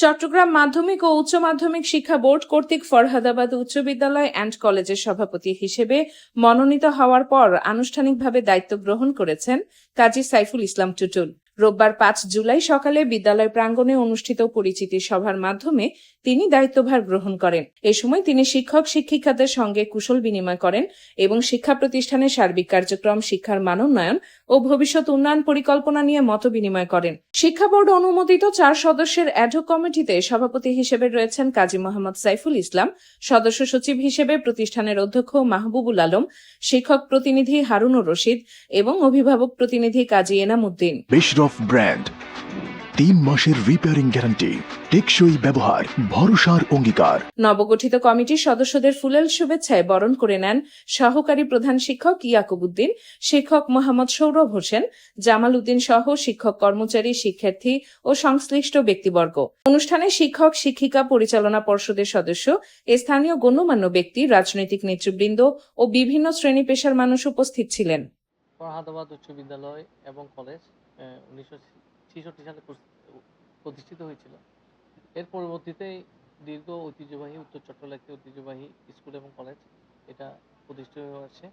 চট্টগ্রাম মাধ্যমিক ও উচ্চ মাধ্যমিক শিক্ষা বোর্ড কর্তৃক ফরহাদাবাদ উচ্চ বিদ্যালয় অ্যান্ড কলেজের সভাপতি হিসেবে মনোনীত হওয়ার পর আনুষ্ঠানিকভাবে দায়িত্ব গ্রহণ করেছেন কাজী সাইফুল ইসলাম টুটুল। রোববার ৫ জুলাই সকালে বিদ্যালয় প্রাঙ্গণে অনুষ্ঠিত পরিচিতি সভার মাধ্যমে তিনি দায়িত্বভার গ্রহণ করেন। এ সময় তিনি শিক্ষক শিক্ষিকাদের সঙ্গে কুশল বিনিময় করেন এবং শিক্ষা প্রতিষ্ঠানের সার্বিক কার্যক্রম, শিক্ষার মানোন্নয়ন ও ভবিষ্যৎ উন্নয়ন পরিকল্পনা নিয়ে মতবিনিময় করেন। শিক্ষা বোর্ড অনুমোদিত ৪ সদস্যের অ্যাডহক কমিটিতে সভাপতি হিসেবে রয়েছেন কাজী মোহাম্মদ সাইফুল ইসলাম, সদস্য সচিব হিসেবে প্রতিষ্ঠানের অধ্যক্ষ মাহবুবুল আলম, শিক্ষক প্রতিনিধি হারুনুর রশিদ এবং অভিভাবক প্রতিনিধি কাজী এনাম উদ্দিন। বেশরফ ব্র্যান্ড ৩ মাসের রিপেয়ারিং গ্যারান্টি, টেকসই ব্যবহার, ভরসার অঙ্গীকার। নবগঠিত কমিটির সদস্যদের ফুলেল শুভেচ্ছায় বরণ করে নেন সহকারী প্রধান শিক্ষক ইয়াকুব উদ্দিন, শিক্ষক মোহাম্মদ সৌরভ হোসেন, জামাল উদ্দিন সহ শিক্ষক কর্মচারী, শিক্ষার্থী ও সংশ্লিষ্ট ব্যক্তিবর্গ। অনুষ্ঠানে শিক্ষক শিক্ষিকা পরিচালনা পর্ষদের সদস্য, স্থানীয় গণ্যমান্য ব্যক্তি, রাজনৈতিক নেতৃবৃন্দ ও বিভিন্ন শ্রেণী পেশার মানুষ উপস্থিত ছিলেন। ফরহাদাবাদ উচ্চ বিদ্যালয় এবং কলেজ 1966 সালে প্রতিষ্ঠিত হয়েছিল। এর পরবর্তীতে দীর্ঘ ঐতিহ্যবাহী উত্তর চট্টগ্রাম একটি ঐতিহ্যবাহী স্কুল এবং কলেজ এটা প্রতিষ্ঠিত হয়ে আসছে।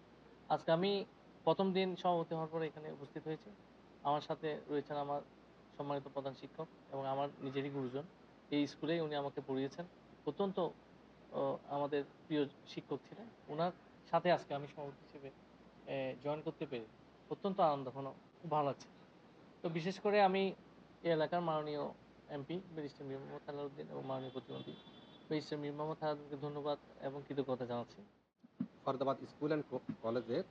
আজকে আমি প্রথম দিন সভাপতি হওয়ার পরে এখানে উপস্থিত হয়েছি। আমার সাথে রয়েছেন আমার সম্মানিত প্রধান শিক্ষক এবং আমার নিজেরই গুরুজন। এই স্কুলেই উনি আমাকে পড়িয়েছেন। অত্যন্ত আমাদের প্রিয় শিক্ষক ছিলেন। ওনার সাথে আজকে আমি সভাপতি হিসেবে জয়েন করতে পেরে অত্যন্ত আনন্দ, খুব ভালো লাগছে। তো বিশেষ করে আমি এই এলাকার মাননীয় এমপি ব্যারিস্টার মীর মোহাম্মদ সালাউদ্দিন এবং মাননীয় প্রতিমন্ত্রী ব্যারিস্টার মীর মোহাম্মদ সালাউদ্দিনকে ধন্যবাদ এবং কৃতজ্ঞতা জানাচ্ছি। ফরহাদাবাদ স্কুল অ্যান্ড কলেজের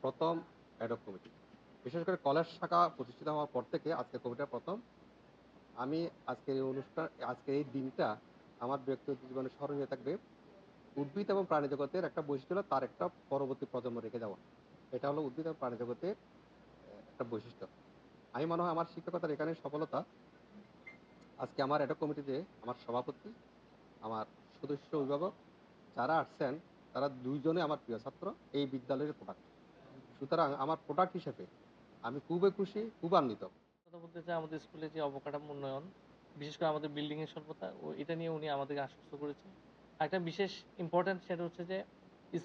প্রথম অ্যাডহক কমিটি, বিশেষ করে কলেজ শাখা প্রতিষ্ঠিত হওয়ার পর থেকে আজকের কমিটির প্রথম। আমি আজকের এই অনুষ্ঠান, আজকের এই দিনটা আমার ব্যক্তিগত জীবনে স্মরণীয় থাকবে। উদ্ভিদ এবং প্রাণী জগতের একটা বৈশিষ্ট্য হলো তার একটা পরবর্তী প্রজন্ম রেখে যাওয়া। এটা হলো উদ্ভিদ এবং প্রাণী জগতের একটা বৈশিষ্ট্য। আমি মনে হয় আমার শিক্ষকতার এখানে সফলতা। আজকে আমার অ্যাডহক কমিটিতে আমার সভাপতি, আমার সদস্য, অভিভাবক যারা আসছেন তারা দুইজনে আমার প্রিয় ছাত্র, এই বিদ্যালয়ের প্রোডাক্ট। সুতরাং আমার প্রোডাক্ট হিসেবে আমি খুবই খুশি, খুব আনন্দিত। কথা বলতে চাই, আমাদের স্কুলে যে অবকাঠামো উন্নয়ন, বিশেষ করে আমাদের বিল্ডিংয়ের স্বল্পতা, এটা নিয়ে উনি আমাদেরকে আশ্বস্ত করেছেন। একটা বিশেষ ইম্পর্ট্যান্ট সেটা হচ্ছে যে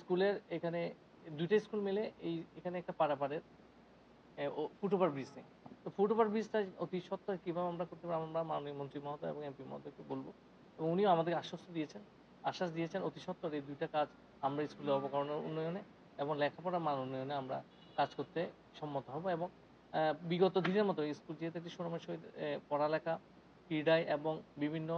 স্কুলের এখানে দুইটা স্কুল মিলে এখানে একটা পারাপারের ফুটওভার ব্রিজ নেই। তো ফুটওভার ব্রিজটা অতি সত্ত্বর কীভাবে আমরা করতে পারি, আমরা মাননীয় মন্ত্রী মহোদয় এবং এমপি মহোদয়কে বলবো এবং উনিও আমাদেরকে আশ্বাস দিয়েছেন অতি সত্ত্বর এই দুইটা কাজ আমরা স্কুলের অবকাঠামো উন্নয়নে এবং লেখাপড়ার মান উন্নয়নে আমরা কাজ করতে সম্মত হব। এবং বিগত দিনের মতো স্কুল যেহেতু একটি সুনামের সহিত পড়ালেখা, ক্রীড়ায় এবং বিভিন্ন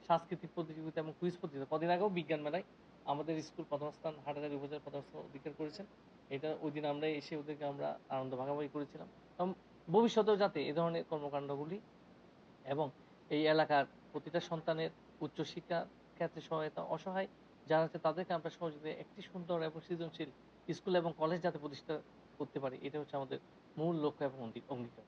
সাংস্কৃতিক প্রতিযোগিতা এবং কুইজ প্রতিযোগিতা, কদিন আগেও বিজ্ঞান মেলায় আমাদের স্কুল প্রথম স্থান, হাটাজারি উপজেলা প্রথম স্থান অধিকার করেছেন। এটা ওই দিন আমরা এসে ওদেরকে আমরা আনন্দ ভাগাভাগি করেছিলাম। এবং ভবিষ্যতেও যাতে এ ধরনের কর্মকাণ্ডগুলি এবং এই এলাকার প্রতিটা সন্তানের উচ্চশিক্ষা ক্ষেত্রে সহায়তা, অসহায় যারা আছে তাদেরকে আমরা সহযোগিতা একটি সুন্দর এবং সৃজনশীল স্কুল এবং কলেজ যাতে প্রতিষ্ঠা করতে পারি, এটা হচ্ছে আমাদের মূল লক্ষ্য এবং অঙ্গীকার।